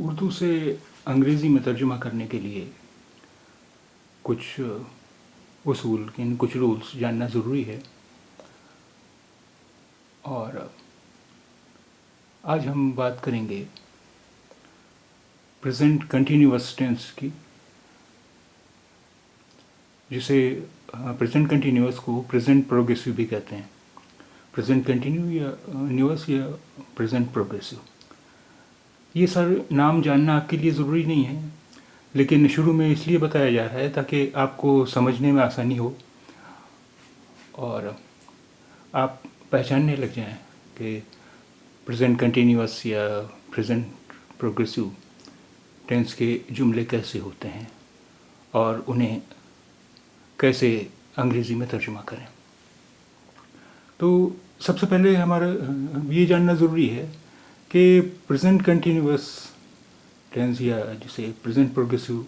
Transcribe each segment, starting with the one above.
اردو سے انگریزی میں ترجمہ کرنے کے لیے کچھ اصول یعنی کچھ رولس جاننا ضروری ہے، اور آج ہم بات کریں گے پریزنٹ کنٹینیوس ٹینس کی، جسے پریزنٹ کنٹینیوس کو پریزنٹ پروگریسو بھی کہتے ہیں۔ پریزنٹ کنٹینیوس یا پریزنٹ پروگریسو، یہ سارے نام جاننا آپ کے لیے ضروری نہیں ہے، لیکن شروع میں اس لیے بتایا جا رہا ہے تاکہ آپ کو سمجھنے میں آسانی ہو اور آپ پہچاننے لگ جائیں کہ پریزنٹ کنٹینیوس یا پریزنٹ پروگریسو ٹینس کے جملے کیسے ہوتے ہیں اور انہیں کیسے انگریزی میں ترجمہ کریں۔ تو سب سے پہلے ہمارا یہ جاننا ضروری ہے کہ پریزنٹ کنٹینیوس ٹینس یا جسے پریزنٹ پروگریسو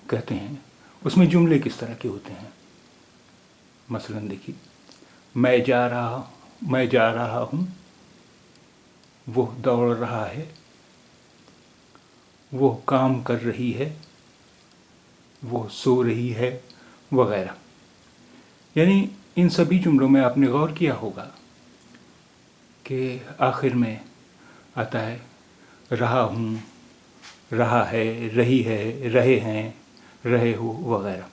کہتے ہیں، اس میں جملے کس طرح کے ہوتے ہیں۔ مثلاً دیکھیے، میں جا رہا ہوں، وہ دوڑ رہا ہے، وہ کام کر رہی ہے، وہ سو رہی ہے، وغیرہ۔ یعنی ان سبھی جملوں میں آپ نے غور کیا ہوگا کہ آخر میں آتا ہے رہا ہوں، رہا ہے، رہی ہے، رہے ہیں، رہے ہو، وغیرہ۔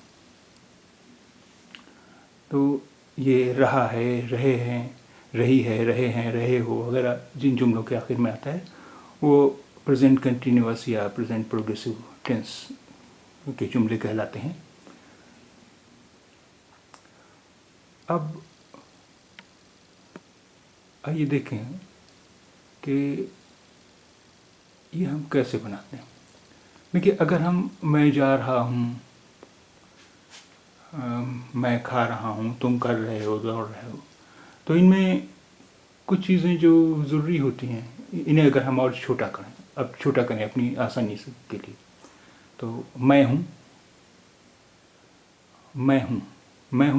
تو یہ رہا ہے، رہے ہیں، رہی ہے، رہے ہیں، رہے ہو وغیرہ جن جملوں کے آخر میں آتا ہے وہ پریزنٹ کنٹینیوس یا پریزنٹ پروگریسو ٹینس کے جملے کہلاتے ہیں۔ اب آئیے دیکھیں کہ یہ ہم کیسے بناتے ہیں۔ دیکھیے، اگر میں جا رہا ہوں، میں کھا رہا ہوں، تم کر رہے ہو، دوڑ رہے ہو، تو ان میں کچھ چیزیں جو ضروری ہوتی ہیں، انہیں اگر ہم اور چھوٹا کریں اپنی آسانی سے کے لیے، تو میں ہوں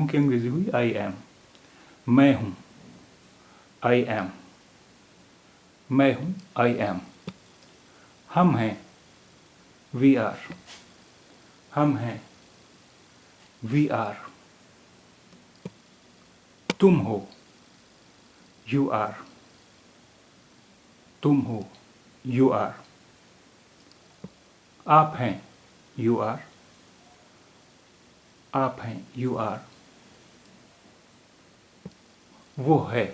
کی انگریزی ہوئی آئی ایم۔ میں ہوں، آئی ایم۔ میں ہوں، آئی ایم۔ ہم ہیں، وی آر۔ ہم ہیں، وی آر۔ تم ہو، یو آر۔ تم ہو، یو آر۔ آپ ہیں، یو آر۔ آپ ہیں، یو آر۔ وہ ہے،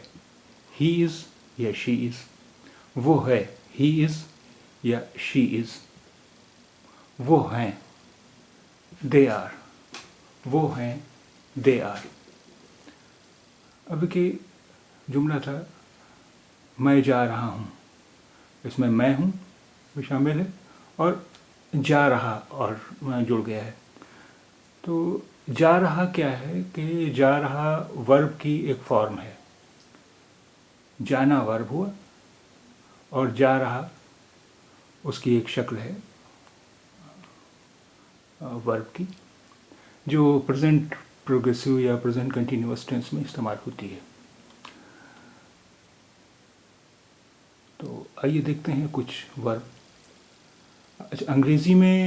ہی از یا شی از۔ وہ ہے، ہی از یا شی از۔ وہ ہیں، دے آر۔ وہ ہیں، دے آر۔ اب کہ جملہ تھا میں جا رہا ہوں، اس میں ہوں بھی شامل ہے اور جا رہا اور جڑ گیا ہے۔ تو جا رہا کیا ہے کہ جا رہا ورب کی ایک فارم ہے۔ جانا ورب ہوا اور جا رہا اس کی ایک شکل ہے ورب کی، جو پریزنٹ پروگریسو یا پریزنٹ کنٹینیوس ٹینس میں استعمال ہوتی ہے۔ تو آئیے دیکھتے ہیں کچھ ورب۔ اچھا، انگریزی میں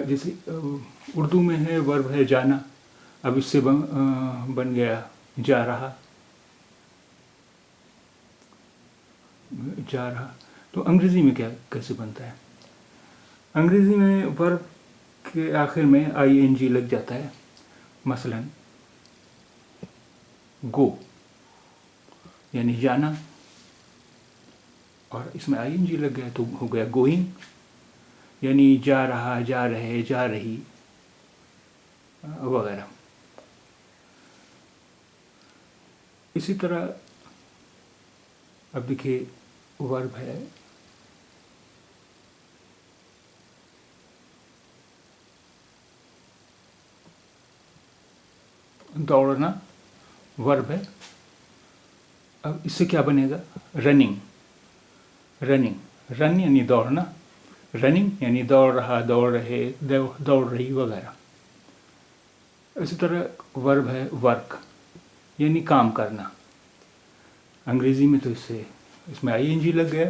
جیسے اردو میں ہے ورب ہے جانا، اب اس سے بن گیا جا رہا۔ جا رہا تو انگریزی میں کیسے بنتا ہے؟ انگریزی میں ورب کے آخر میں آئی این جی لگ جاتا ہے۔ مثلاً گو یعنی جانا، اور اس میں آئی این جی لگ گیا تو ہو گیا گوئنگ، یعنی جا رہا، جا رہے، جا رہی، وغیرہ۔ اسی طرح اب دیکھیے ورب ہے دوڑنا، ورب ہے۔ اب اس سے کیا بنے گا؟ رننگ۔ رن یعنی دوڑنا، رننگ یعنی دوڑ رہا، دوڑ رہے، دوڑ رہی، وغیرہ۔ اسی طرح ورب ہے ورک یعنی کام کرنا۔ انگریزی میں تو اس میں آئی این جی لگ گیا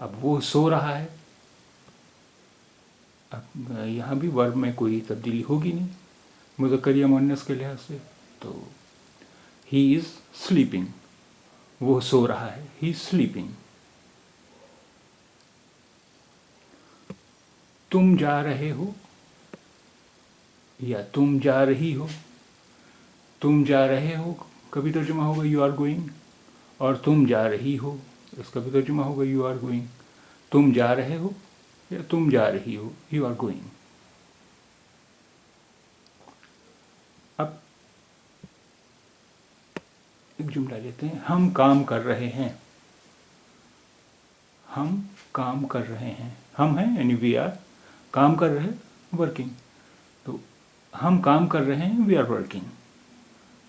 اب وہ سو رہا ہے، اب یہاں بھی ورب میں کوئی تبدیلی ہوگی نہیں مذکر یا مؤنث کے لحاظ سے، تو ہی از سلیپنگ، وہ سو رہا ہے، ہی از سلیپنگ. تم جا رہے ہو یا تم جا رہی ہو. تم جا رہے ہو کا بھی ترجمہ ہوگا یو آر گوئنگ، اور تم جا رہی ہو اس کا بھی ترجمہ ہوگا یو آر گوئنگ. تم جا رہے ہو یا تم جا رہی ہو، یو آر گوئنگ. اب ایک جملہ لیتے ہیں، ہم کام کر رہے ہیں. ہم کام کر رہے ہیں، ہم ہیں یعنی وی آر، کام کر رہے ورکنگ. تو ہم کام کر رہے ہیں، وی آر ورکنگ.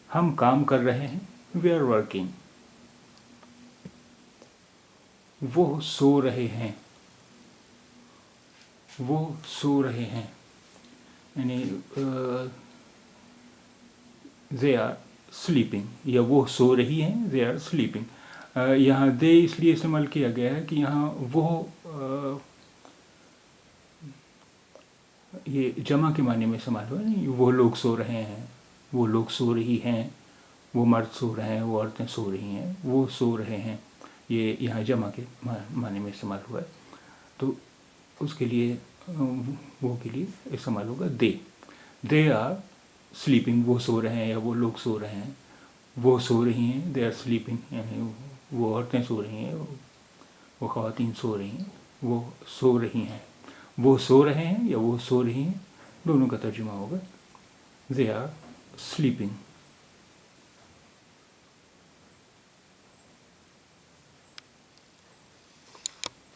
ہم کام کر رہے ہیں، وی آر ورکنگ. وہ سو رہے ہیں، وہ سو رہے ہیں یعنی they are sleeping، یا وہ سو رہی ہیں، they are sleeping. یہاں دے اس لیے استعمال کیا گیا ہے کہ یہاں وہ یہ جمع کے معنی میں استعمال ہوا نہیں، وہ لوگ سو رہے ہیں، وہ لوگ سو رہی ہیں، وہ مرد سو رہے ہیں، وہ عورتیں سو رہی ہیں، وہ سو رہے ہیں. یہ یہاں جمع کے معنی میں استعمال ہوا ہے، تو اس کے لیے وہ کے لیے استعمال ہوگا دے آر سلیپنگ، وہ سو رہے ہیں یا وہ لوگ سو رہے ہیں. وہ سو رہی ہیں، دے آر سلیپنگ یعنی وہ عورتیں سو رہی ہیں، وہ خواتین سو رہی ہیں، وہ سو رہی ہیں. وہ سو رہے ہیں یا وہ سو رہی ہیں، دونوں کا ترجمہ ہوگا دے آر سلیپنگ.